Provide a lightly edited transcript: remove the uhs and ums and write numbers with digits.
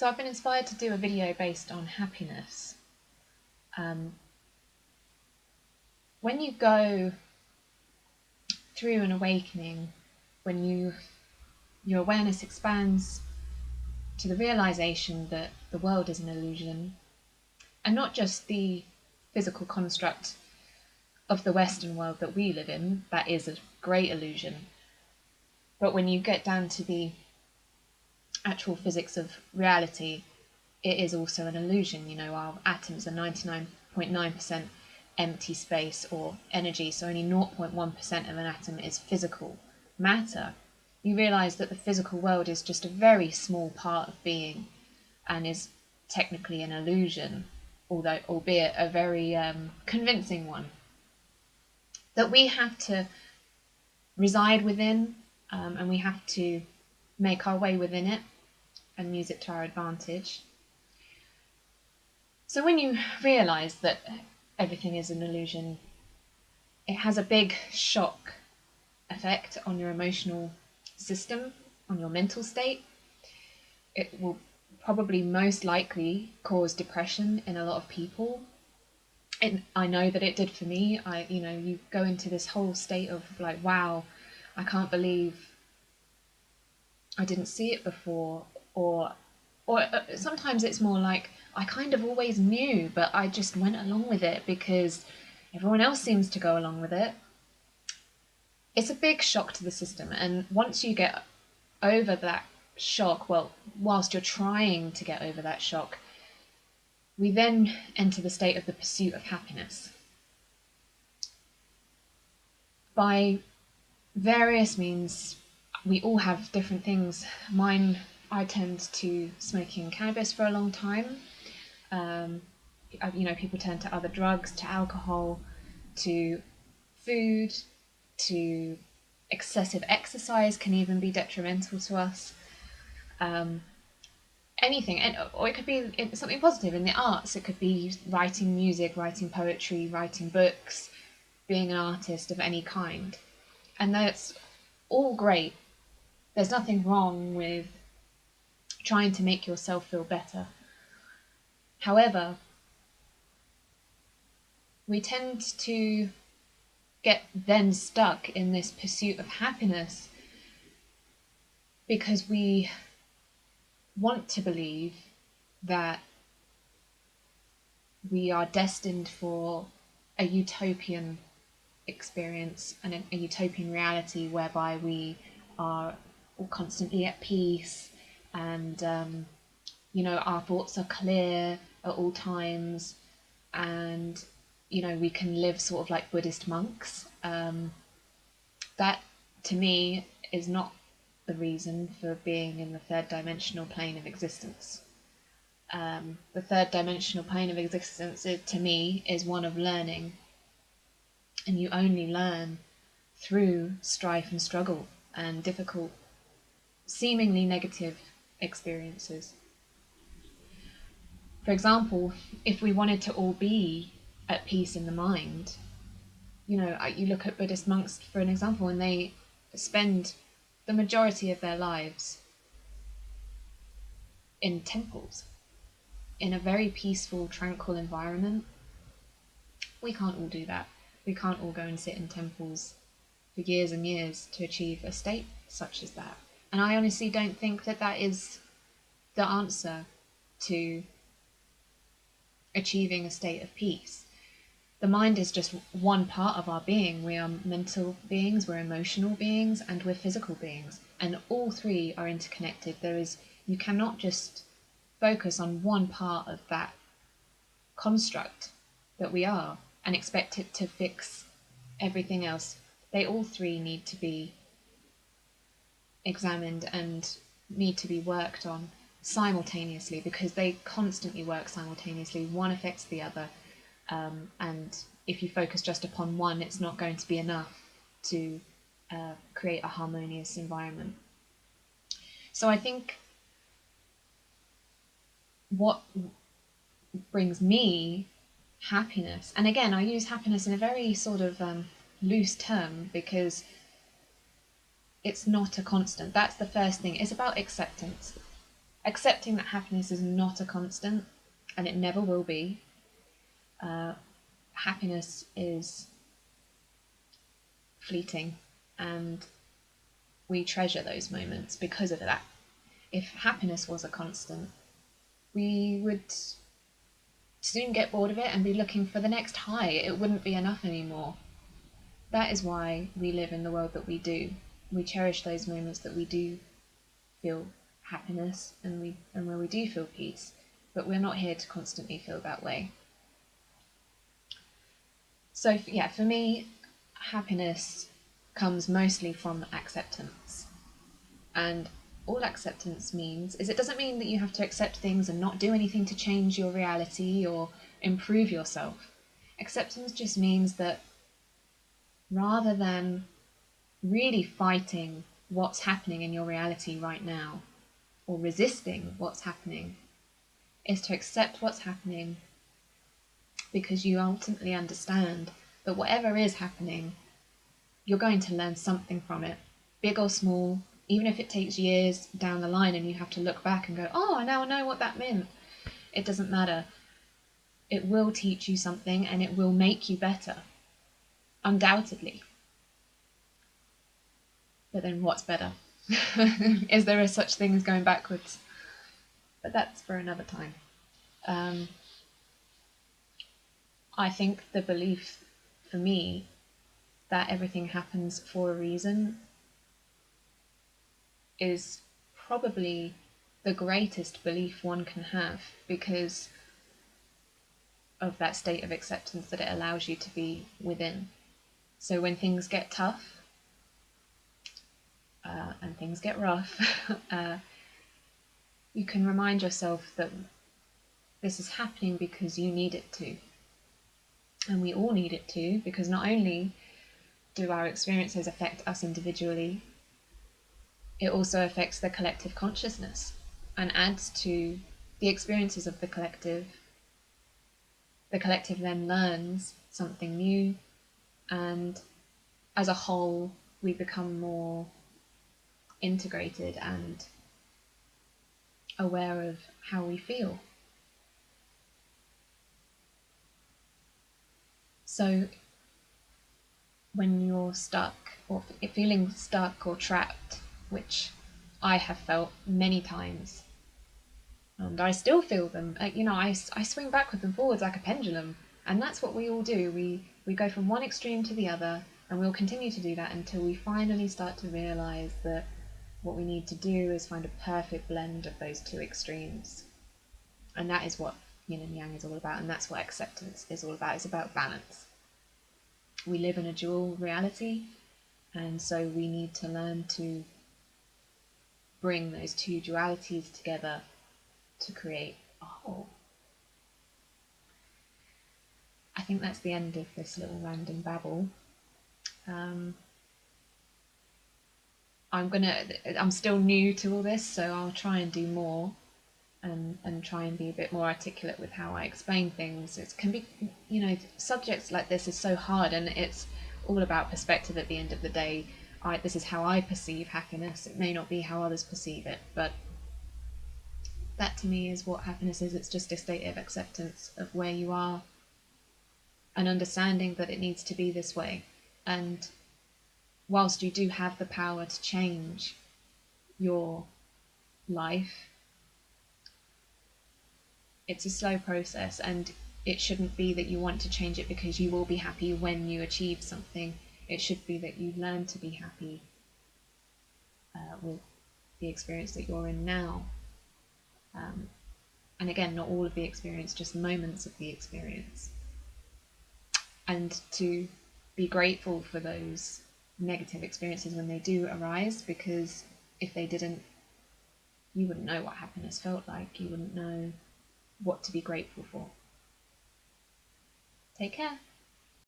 So I've been inspired to do a video based on happiness. When you go through an awakening, when your awareness expands to the realization that the world is an illusion, and not just the physical construct of the Western world that we live in, that is a great illusion, but when you get down to the actual physics of reality, it is also an illusion. You know, our atoms are 99.9% empty space or energy, so only 0.1% of an atom is physical matter. You realize that the physical world is just a very small part of being and is technically an illusion, although albeit a very convincing one, that we have to reside within, and we have to make our way within it and use it to our advantage. So when you realize that everything is an illusion, it has a big shock effect on your emotional system, on your mental state. It will probably most likely cause depression in a lot of people. I know that it did for me. You go into this whole state of like, wow, I can't believe I didn't see it before, or sometimes it's more like I kind of always knew, but I just went along with it because everyone else seems to go along with it. It's a big shock to the system, and once you get over that shock, well, whilst you're trying to get over that shock, we then enter the state of the pursuit of happiness. By various means, we all have different things. I tend to smoking cannabis for a long time. People turn to other drugs, to alcohol, to food, to excessive exercise can even be detrimental to us. Anything, or it could be something positive in the arts. It could be writing music, writing poetry, writing books, being an artist of any kind. And that's all great. There's nothing wrong with trying to make yourself feel better. However, we tend to get then stuck in this pursuit of happiness because we want to believe that we are destined for a utopian experience and a utopian reality whereby we are all constantly at peace and our thoughts are clear at all times, and we can live sort of like Buddhist monks. That to me is not the reason for being in the third dimensional plane of existence. The third dimensional plane of existence, to me, is one of learning, and you only learn through strife and struggle and difficult, seemingly negative experiences. For example, if we wanted to all be at peace in the mind, you look at Buddhist monks for an example, and they spend the majority of their lives in temples, in a very peaceful, tranquil environment. We can't all do that. We can't all go and sit in temples for years and years to achieve a state such as that. And I honestly don't think that that is the answer to achieving a state of peace. The mind is just one part of our being. We are mental beings, we're emotional beings, and we're physical beings. And all three are interconnected. You cannot just focus on one part of that construct that we are and expect it to fix everything else. They all three need to be examined and need to be worked on simultaneously, because they constantly work simultaneously. One affects the other, and if you focus just upon one, it's not going to be enough to create a harmonious environment. So I think what brings me happiness, and again I use happiness in a very sort of loose term because it's not a constant. That's the first thing. It's about acceptance. accepting that happiness is not a constant and it never will be. Happiness is fleeting and we treasure those moments because of that. If happiness was a constant, we would soon get bored of it and be looking for the next high. It wouldn't be enough anymore. That is why we live in the world that we do. We cherish those moments that we do feel happiness and where we do feel peace, but we're not here to constantly feel that way. So yeah, for me, happiness comes mostly from acceptance. And all acceptance means is it doesn't mean that you have to accept things and not do anything to change your reality or improve yourself. Acceptance just means that rather than really fighting what's happening in your reality right now or resisting what's happening, is to accept what's happening because you ultimately understand that whatever is happening, you're going to learn something from it, big or small, even if it takes years down the line and you have to look back and go, oh, I now know what that meant. It doesn't matter. It will teach you something and it will make you better, undoubtedly. But then what's better? Is there a such thing as going backwards? But that's for another time. I think the belief for me that everything happens for a reason is probably the greatest belief one can have because of that state of acceptance that it allows you to be within. So when things get tough and things get rough, you can remind yourself that this is happening because you need it to. And we all need it to, because not only do our experiences affect us individually, it also affects the collective consciousness and adds to the experiences of the collective. The collective then learns something new, and as a whole, we become more integrated and aware of how we feel. So when you're stuck or feeling stuck or trapped, which I have felt many times, and I still feel them, I swing backwards and forwards like a pendulum, and that's what we all do. We go from one extreme to the other, and we'll continue to do that until we finally start to realize that what we need to do is find a perfect blend of those two extremes. And that is what yin and yang is all about, and that's what acceptance is all about. It's about balance. We live in a dual reality, and so we need to learn to bring those two dualities together to create a whole. I think that's the end of this little random babble. I'm still new to all this, so I'll try and do more and try and be a bit more articulate with how I explain things. It can be, subjects like this is so hard, and it's all about perspective at the end of the day. This is how I perceive happiness. It may not be how others perceive it, but that to me is what happiness is. It's just a state of acceptance of where you are, an understanding that it needs to be this way. And whilst you do have the power to change your life, it's a slow process, and it shouldn't be that you want to change it because you will be happy when you achieve something. It should be that you learn to be happy with the experience that you're in now. And again, not all of the experience, just moments of the experience. And to be grateful for those negative experiences when they do arise, because if they didn't, you wouldn't know what happiness felt like. You wouldn't know what to be grateful for. Take care.